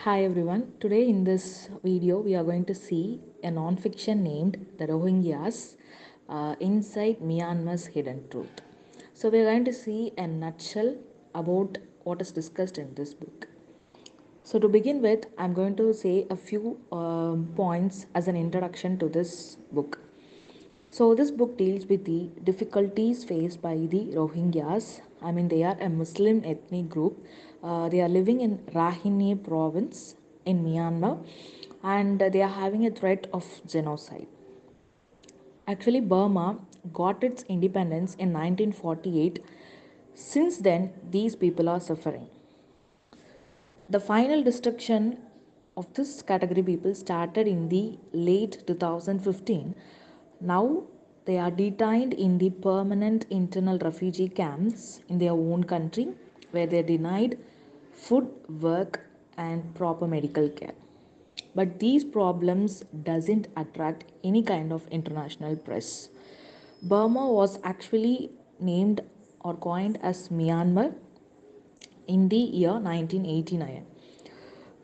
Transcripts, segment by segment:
Hi everyone. Today in this video we are going to see a non-fiction named The Rohingyas Inside Myanmar's Hidden Truth. So we are going to see a nutshell about what is discussed in this book. So to begin with, I'm going to say a few points as an introduction to this book. So this book deals with the difficulties faced by the Rohingyas. I mean, they are a Muslim ethnic group. They are living in Rakhine province in Myanmar, and they are having a threat of genocide. Actually, Burma got its independence in 1948. Since then, these people are suffering. The final destruction of this category people started in the late 2015. Now they are detained in the permanent internal refugee camps in their own country where they are denied food, work and proper medical care. But these problems doesn't attract any kind of international press. Burma was actually named or coined as Myanmar in the year 1989.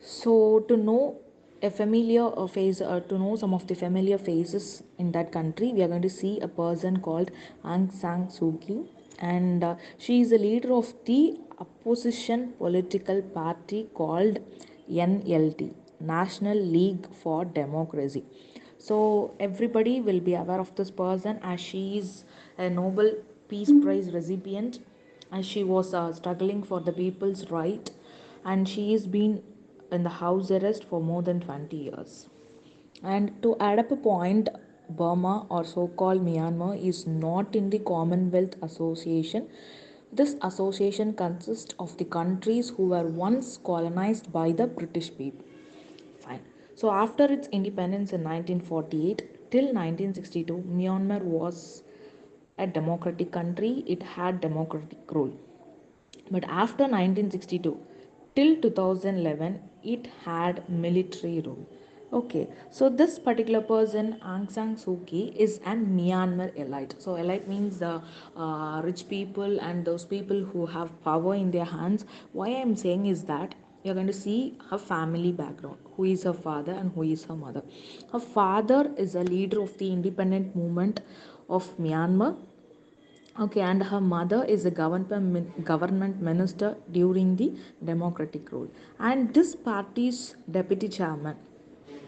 So to know a familiar face, to know some of the familiar faces in that country, we are going to see a person called Aung San Suu Kyi, and she is the leader of the opposition political party called NLD, National League for Democracy. So everybody will be aware of this person as she is a Nobel Peace Prize recipient, as she was struggling for the people's right, and she has been in the house arrest for more than 20 years. And to add up a point, Burma or so called Myanmar is not in the Commonwealth Association. This association consists of the countries who were once colonized by the British people. Fine. So after its independence in 1948 till 1962, Myanmar was a democratic country. It had democratic rule. But after 1962 till 2011, it had military rule. Okay, so this particular person, Aung San Suu Kyi, is an Myanmar elite. So elite means the rich people and those people who have power in their hands. Why I'm saying is that you're going to see her family background, who is her father and who is her mother. Her father is a leader of the independent movement of Myanmar. Okay, and her mother is a government minister during the democratic rule, and this party's deputy chairman.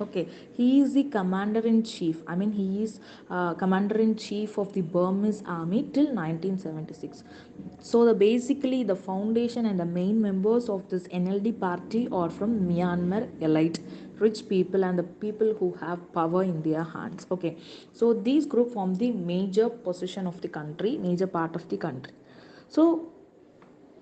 Okay, he is the commander in chief. I mean, he is commander in chief of the Burmese army till 1976. So, basically, the foundation and the main members of this NLD party are from Myanmar elite, rich people, and the people who have power in their hands. Okay, so these group form the major position of the country, major part of the country. So,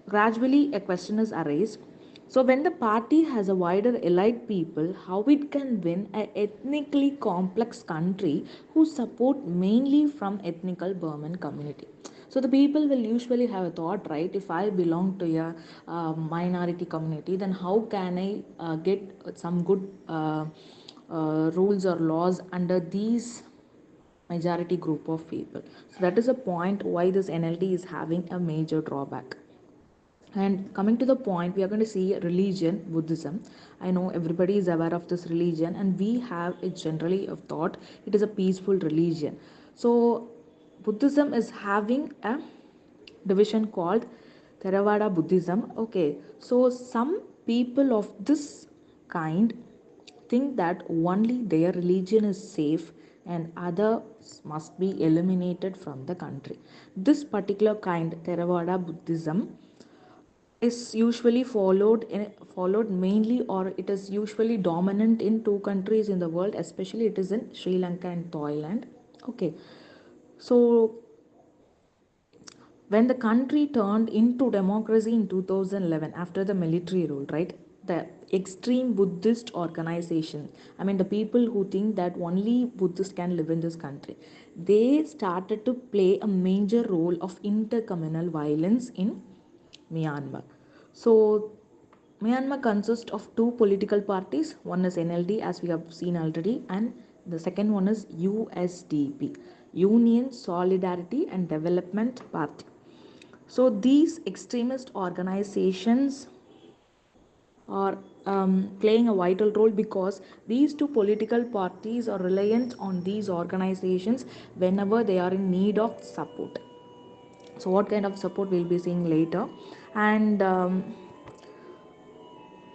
gradually, a question is arised. So, when the party has a wider allied people, how it can win a ethnically complex country who support mainly from ethnical Burman community? So, the people will usually have a thought, right? If I belong to a minority community, then how can I get some good rules or laws under these majority group of people? So, that is a point why this NLD is having a major drawback. And coming to the point, we are going to see religion, Buddhism. I know everybody is aware of this religion, and we have it generally of thought it is a peaceful religion. So, Buddhism is having a division called Theravada Buddhism. Okay, so some people of this kind think that only their religion is safe and others must be eliminated from the country. This particular kind, Theravada Buddhism, is usually followed mainly, or it is usually dominant in two countries in the world, especially it is in Sri Lanka and Thailand. Okay, so when the country turned into democracy in 2011 after the military rule, right, the extreme Buddhist organization, I mean the people who think that only Buddhists can live in this country, they started to play a major role of intercommunal violence in Myanmar. So Myanmar consists of two political parties. One is NLD, as we have seen already, and the second one is USDP, Union Solidarity and Development Party. So these extremist organizations are playing a vital role because these two political parties are reliant on these organizations whenever they are in need of support. So what kind of support we'll be seeing later. And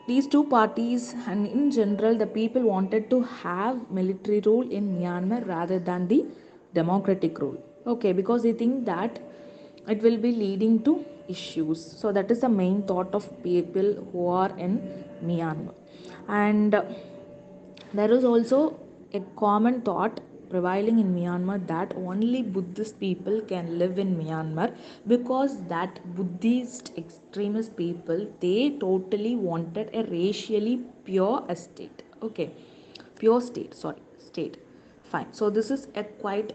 these two parties and in general the people wanted to have military rule in Myanmar rather than the democratic rule, okay, because they think that it will be leading to issues. So that is the main thought of people who are in Myanmar. And there is also a common thought prevailing in Myanmar that only Buddhist people can live in Myanmar because that Buddhist extremist people they totally wanted a racially pure state. Okay, pure state. Sorry, state. Fine. So this is a quite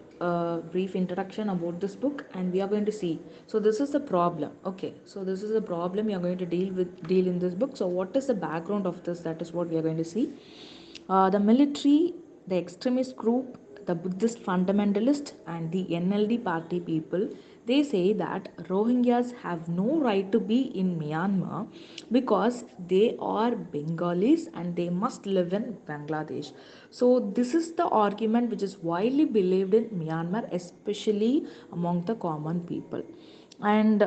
brief introduction about this book, and we are going to see. So this is the problem. Okay. So this is the problem we are going to deal in this book. So what is the background of this? That is what we are going to see. The military, the extremist group, the Buddhist fundamentalist, and the NLD party people, they say that Rohingyas have no right to be in Myanmar because they are Bengalis and they must live in Bangladesh. So this is the argument which is widely believed in Myanmar, especially among the common people. And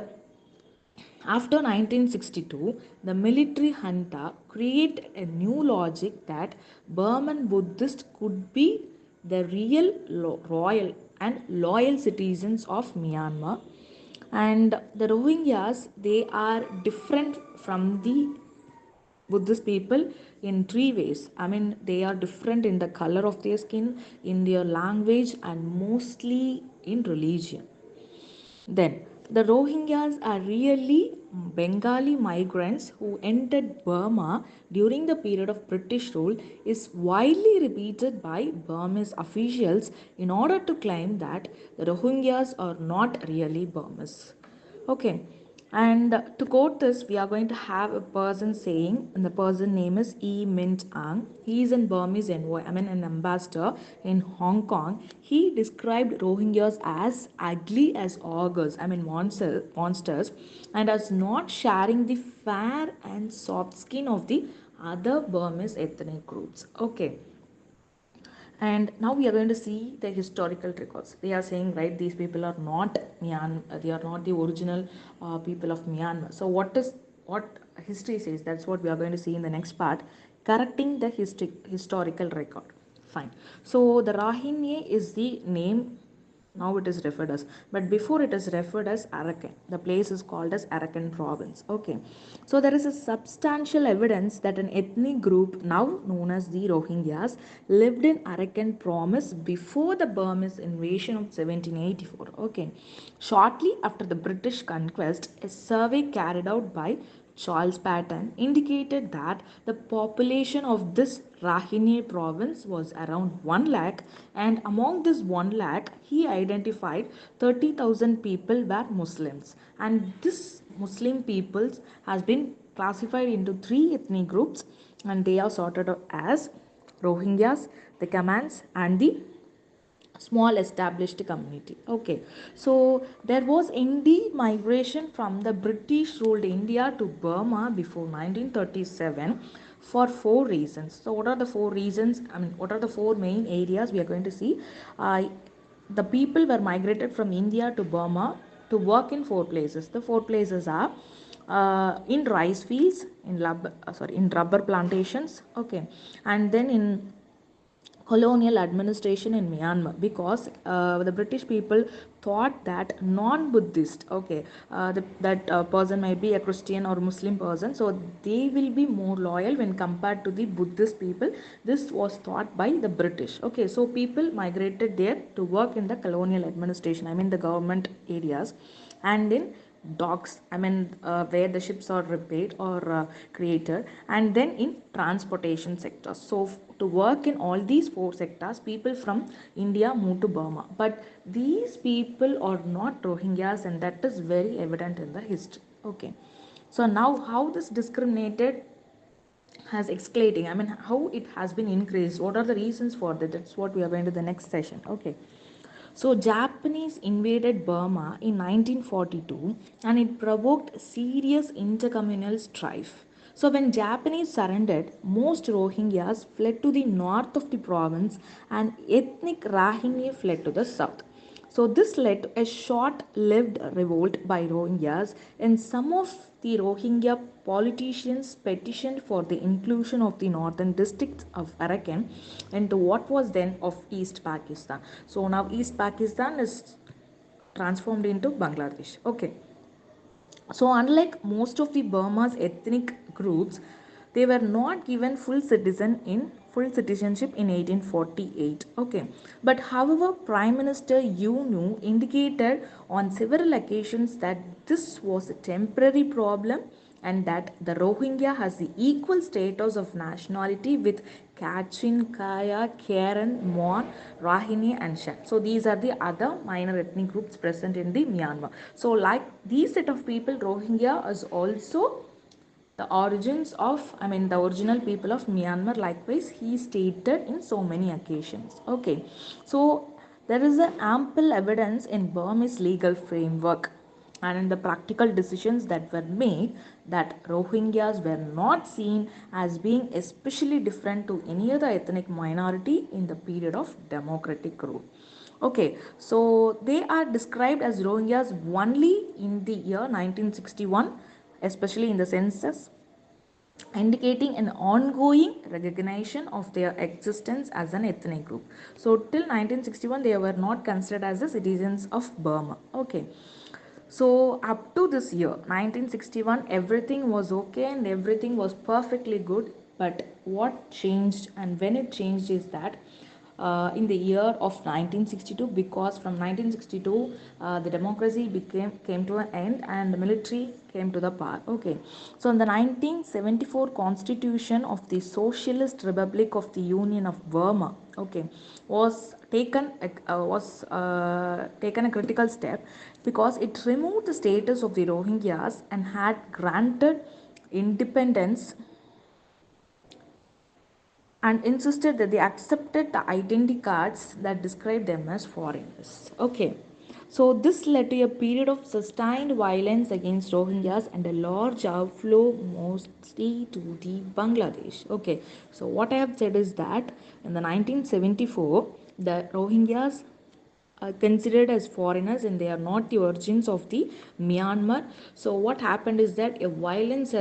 after 1962, the military junta created a new logic that Burman Buddhists could be the real royal and loyal citizens of Myanmar. And the Rohingyas, they are different from the Buddhist people in three ways. I mean, they are different in the color of their skin, in their language, and mostly in religion. Then, the Rohingyas are really Bengali migrants who entered Burma during the period of British rule is widely repeated by Burmese officials in order to claim that the Rohingyas are not really Burmese. Okay, and to quote this, we are going to have a person saying, and the person name is E. Mint Ang. He is in Burmese envoy, I mean, an ambassador in Hong Kong. He described Rohingyas as ugly as ogres, I mean, monsters, and as not sharing the fair and soft skin of the other Burmese ethnic groups. Okay, and now we are going to see the historical records. They are saying, right, these people are not Myanmar, they are not the original people of Myanmar. So what history says, that's what we are going to see in the next part, correcting the historical record. Fine. So the Rahinye is the name now it is referred as, but before it is referred as Arakan. The place is called as Arakan province. Okay, so there is a substantial evidence that an ethnic group now known as the Rohingyas lived in Arakan province before the Burmese invasion of 1784. Okay, shortly after the British conquest, a survey carried out by Charles Patton indicated that the population of this Rahine province was around 1 lakh, and among this 1 lakh, he identified 30,000 people were Muslims. And this Muslim peoples has been classified into three ethnic groups, and they are sorted out as Rohingyas, the Kamans, and the small established community. Okay, so there was Indian migration from the British ruled India to Burma before 1937 for four reasons. So what are the four reasons? I mean, what are the four main areas we are going to see? The people were migrated from India to Burma to work in four places. The four places are in rice fields, in rubber plantations, okay, and then in colonial administration in Myanmar, because the British people thought that non-Buddhist, okay, that person might be a Christian or Muslim person, so they will be more loyal when compared to the Buddhist people. This was thought by the British. Okay, so people migrated there to work in the colonial administration, I mean the government areas, and in docks, I mean where the ships are repaired or created, and then in transportation sectors. So to work in all these four sectors, people from India moved to Burma, but these people are not Rohingyas, and that is very evident in the history. Okay, so now how this discriminated has escalating, I mean how it has been increased, what are the reasons for that, that's what we are going to the next session. Okay, so Japanese invaded Burma in 1942 and it provoked serious intercommunal strife. So when Japanese surrendered, most Rohingyas fled to the north of the province and ethnic Rohingya fled to the south. So this led to a short-lived revolt by Rohingyas, and some of the Rohingya politicians petitioned for the inclusion of the northern districts of Arakan into what was then of East Pakistan. So now East Pakistan is transformed into Bangladesh. Okay. So, unlike most of the Burma's ethnic groups, they were not given full citizenship in 1848. Okay, but however, Prime Minister U Nu indicated on several occasions that this was a temporary problem and that the Rohingya has the equal status of nationality with Kachin, Kaya, Karen, Mon, Rahini, and Shan. So these are the other minor ethnic groups present in the Myanmar. So like these set of people, Rohingya is also the origins of, the original people of Myanmar. Likewise, he stated in so many occasions. Okay, so there is an ample evidence in Burmese legal framework and in the practical decisions that were made that Rohingyas were not seen as being especially different to any other ethnic minority in the period of democratic rule. Okay, so they are described as Rohingyas only in the year 1961, especially in the census, indicating an ongoing recognition of their existence as an ethnic group. So till 1961 they were not considered as the citizens of Burma. Okay, so up to this year 1961 everything was okay and everything was perfectly good, but what changed and when it changed is that in the year of 1962, because from 1962 the democracy came to an end and the military came to the power. Okay, so in the 1974 constitution of the Socialist Republic of the Union of Burma, okay, was taken a critical step because it removed the status of the Rohingyas and had granted independence and insisted that they accepted the identity cards that described them as foreigners. Okay, so this led to a period of sustained violence against Rohingyas and a large outflow mostly to the Bangladesh. Okay, so what I have said is that in the 1974, the Rohingyas are considered as foreigners and they are not the origins of the Myanmar. So what happened is that a violence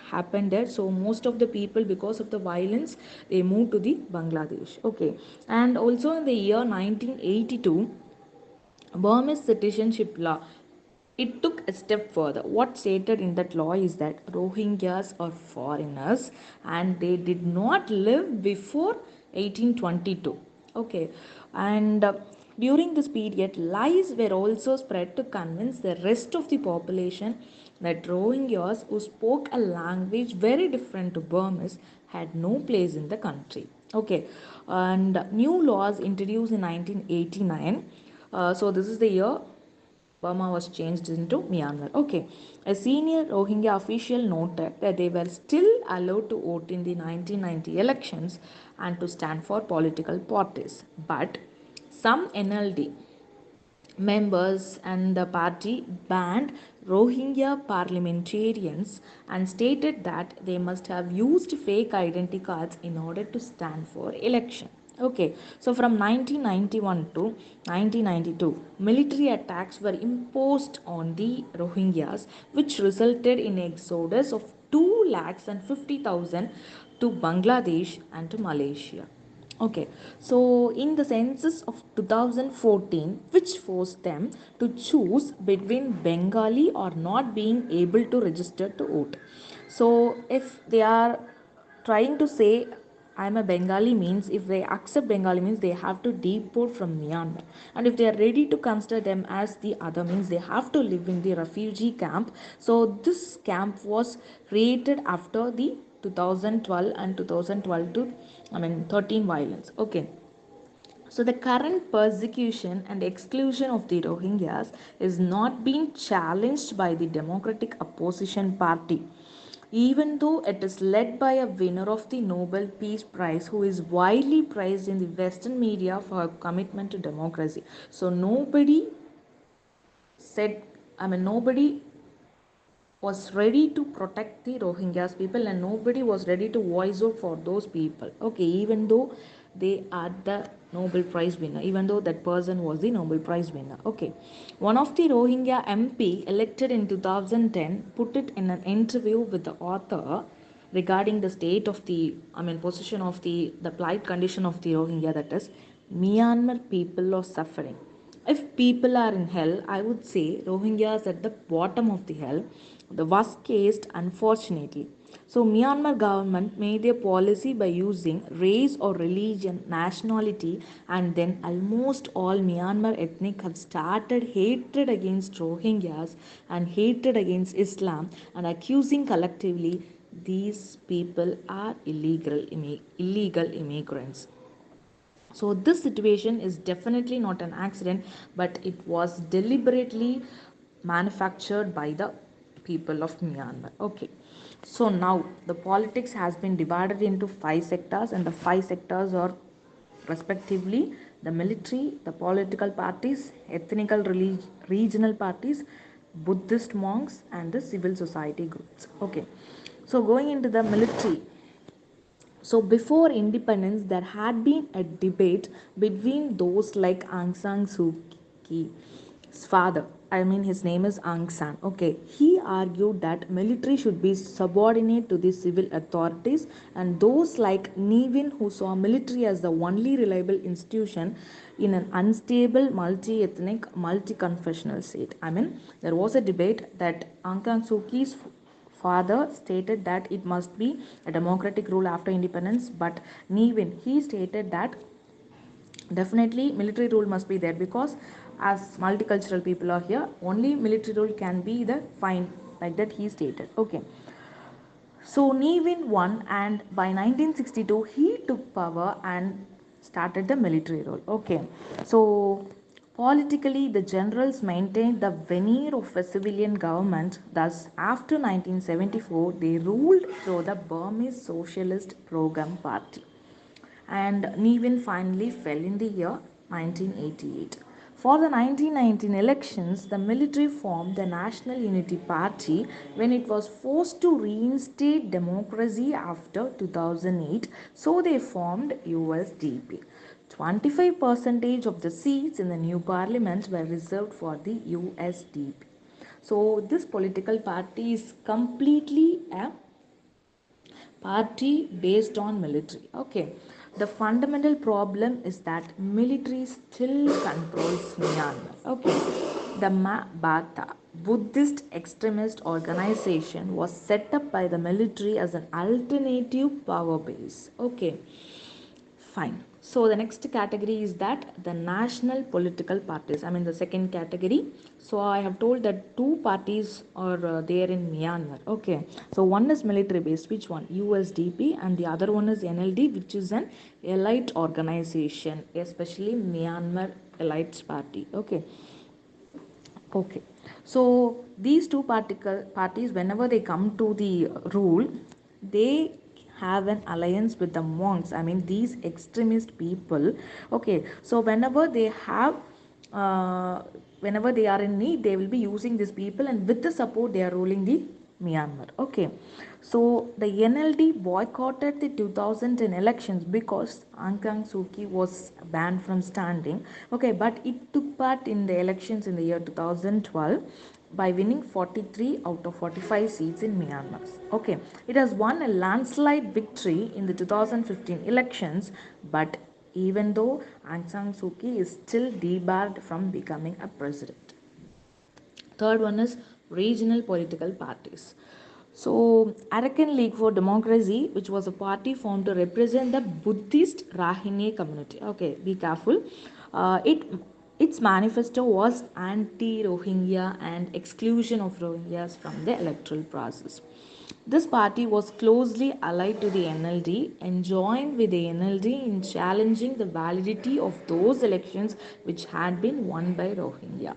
happened there. So most of the people, because of the violence, they moved to the Bangladesh. Okay, and also in the year 1982, Burmese citizenship law, it took a step further. What stated in that law is that Rohingyas are foreigners and they did not live before 1822. Okay, and during this period, lies were also spread to convince the rest of the population that Rohingyas who spoke a language very different to Burmese had no place in the country. Okay, and new laws introduced in 1989. So this is the year Burma was changed into Myanmar. Okay, a senior Rohingya official noted that they were still allowed to vote in the 1990 elections and to stand for political parties, but some NLD members and the party banned Rohingya parliamentarians and stated that they must have used fake identity cards in order to stand for election. Okay, so from 1991 to 1992, military attacks were imposed on the Rohingyas, which resulted in exodus of 250,000 to Bangladesh and to Malaysia. Okay, so in the census of 2014, which forced them to choose between Bengali or not being able to register to vote. So if they are trying to say I'm a Bengali means if they accept Bengali means they have to deport from Myanmar, and if they are ready to consider them as the other means they have to live in the refugee camp. So this camp was created after the 2012 and 2012 to 13 violence. Okay, so the current persecution and exclusion of the Rohingyas is not being challenged by the Democratic Opposition Party, even though it is led by a winner of the Nobel Peace Prize who is widely praised in the Western media for her commitment to democracy. So nobody said, nobody was ready to protect the Rohingyas people, and nobody was ready to voice out for those people. Okay, even though they are the Nobel Prize winner, even though that person was the Nobel Prize winner. Okay, one of the Rohingya MP elected in 2010 put it in an interview with the author regarding the state of the, position of the plight condition of the Rohingya, that is, Myanmar people are suffering. If people are in hell, I would say Rohingyas at the bottom of the hell, the worst case, unfortunately. So Myanmar government made a policy by using race or religion, nationality, and then almost all Myanmar ethnic have started hatred against Rohingyas and hatred against Islam and accusing collectively these people are illegal immigrants. So this situation is definitely not an accident, but it was deliberately manufactured by the people of Myanmar. Okay. So now the politics has been divided into five sectors, and the five sectors are respectively the military, the political parties, ethnical regional parties, Buddhist monks, and the civil society groups. Okay. So going into the military, so before independence, there had been a debate between those like Aung San Suu Kyi's father. I mean, his name is Aung San. Okay, he argued that military should be subordinate to the civil authorities, and those like Nevin, who saw military as the only reliable institution in an unstable, multi-ethnic, multi-confessional state. I mean, there was a debate that Aung San Suu Kyi's father stated that it must be a democratic rule after independence, but Nevin, he stated that definitely military rule must be there, because as multicultural people are here, only military rule can be the fine, like that he stated. Okay, so Nevin won, and by 1962 he took power and started the military rule. Okay, so politically the generals maintained the veneer of a civilian government. Thus, after 1974, they ruled through the Burmese Socialist Program Party, and Nevin finally fell in the year 1988. For the 1919 elections, the military formed the National Unity Party when it was forced to reinstate democracy after 2008, so they formed USDP. 25% of the seats in the new parliament were reserved for the USDP. So this political party is completely a party based on military. Okay, the fundamental problem is that military still controls Myanmar. Okay, the Bata Buddhist extremist organization was set up by the military as an alternative power base. Okay, fine. So the next category is that the national political parties. I mean the second category. So I have told that two parties are there in Myanmar. Okay. So one is military based. Which one? USDP, and the other one is NLD, which is an elite organization, especially Myanmar Elites Party. Okay. Okay. So these two parties, whenever they come to the rule, they have an alliance with the monks. I mean, these extremist people. Okay. So uh, whenever they are in need, they will be using these people, and with the support, they are ruling the Myanmar. Okay. So the NLD boycotted the 2010 elections because Aung San Suu Kyi was banned from standing. Okay, but it took part in the elections in the year 2012 by winning 43 out of 45 seats in Myanmar. Okay, it has won a landslide victory in the 2015 elections, but even though Aung San Suu Kyi is still debarred from becoming a president. Third one is regional political parties. So, Arakan League for Democracy, which was a party formed to represent the Buddhist Rahine community. Okay, be careful. Its manifesto was anti-Rohingya and exclusion of Rohingyas from the electoral process. This party was closely allied to the NLD and joined with the NLD in challenging the validity of those elections which had been won by Rohingya.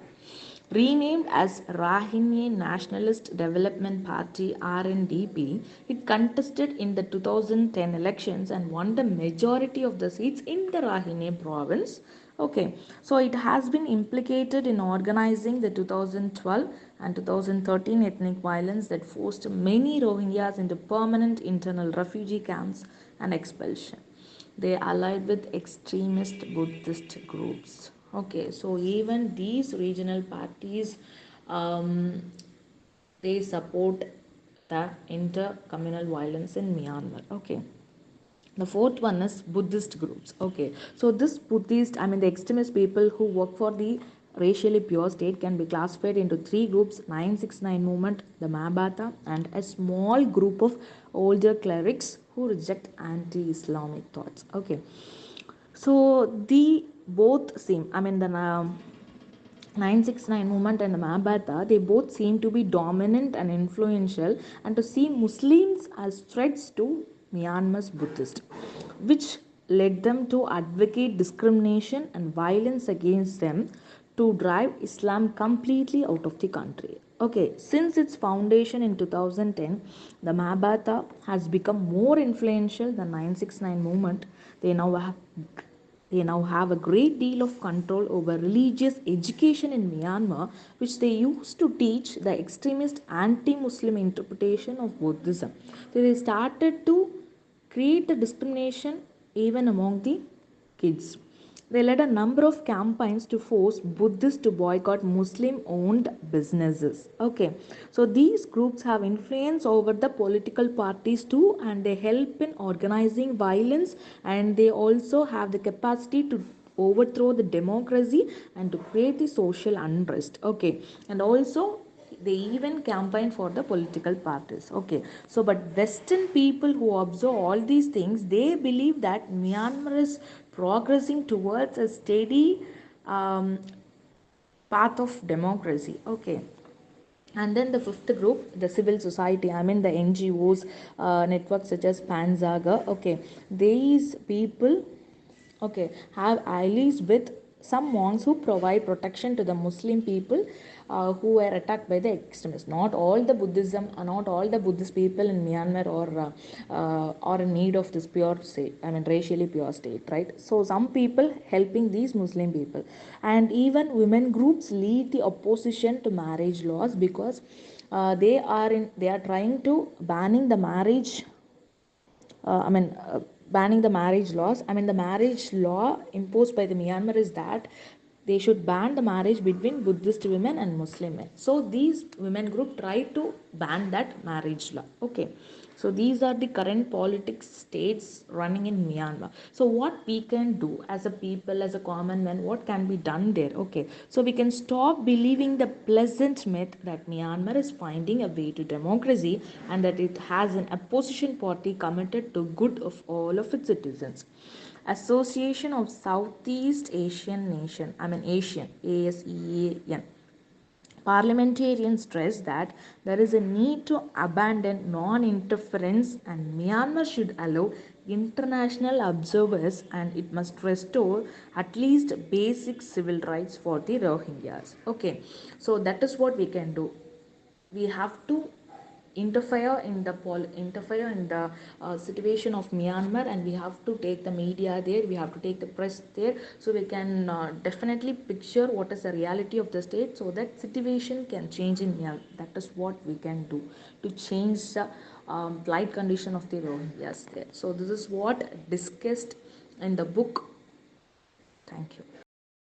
Renamed as Rohingya Nationalist Development Party (RNDP), it contested in the 2010 elections and won the majority of the seats in the Rohingya province, Okay, so it has been implicated in organizing the 2012 and 2013 ethnic violence that forced many Rohingyas into permanent internal refugee camps and expulsion. They allied with extremist Buddhist groups. Okay, so even these regional parties, um, they support the inter-communal violence in Myanmar. Okay, the fourth one is Buddhist groups. Okay, so this Buddhist, I mean the extremist people who work for the racially pure state can be classified into three groups: 969 movement, the Mabata, and a small group of older clerics who reject anti-Islamic thoughts. Okay, so the both seem, I mean the 969 movement and the Mahabharata, they both seem to be dominant and influential, and to see Muslims as threats to Myanmar's Buddhist, which led them to advocate discrimination and violence against them to drive Islam completely out of the country. Okay, since its foundation in 2010, the Mahabharata has become more influential than 969 movement. They now have they now have a great deal of control over religious education in Myanmar, which they used to teach the extremist anti Muslim interpretation of Buddhism. So they started to create the discrimination even among the kids. They led a number of campaigns to force Buddhists to boycott Muslim owned businesses. Okay, so these groups have influence over the political parties too, and they help in organizing violence, and they also have the capacity to overthrow the democracy and to create the social unrest. Okay, and also they even campaign for the political parties. Okay, so but Western people who observe all these things, they believe that Myanmar is progressing towards a steady um, path of democracy. Okay, and then the fifth group, the civil society, I mean the NGOs, networks such as Panzaga. Okay, these people, okay, have allies with some monks who provide protection to the Muslim people who were attacked by the extremists. Not all the Buddhism, not all the Buddhist people in Myanmar are in need of this pure state, I mean racially pure state, right? So some people helping these Muslim people, and even women groups lead the opposition to marriage laws because they are trying to banning the marriage, banning the marriage laws. I mean, the marriage law imposed by the Myanmar is that they should ban the marriage between Buddhist women and Muslim men. So these women group try to ban that marriage law. Okay. So these are the current politics states running in Myanmar. So what we can do as a people, as a common man, what can be done there? Okay. So we can stop believing the pleasant myth that Myanmar is finding a way to democracy and that it has an opposition party committed to good of all of its citizens. Association of Southeast Asian Nation, I mean Asian, ASEAN. Parliamentarians stress that there is a need to abandon non interference and Myanmar should allow international observers and it must restore at least basic civil rights for the Rohingyas. Okay, so that is what we can do. We have to interfere in the situation of Myanmar, and we have to take the media there, we have to take the press there, so we can definitely picture what is the reality of the state, so that situation can change in Myanmar. That is what we can do to change the plight condition of the Rohingyas there. So this is what discussed in the book. Thank you.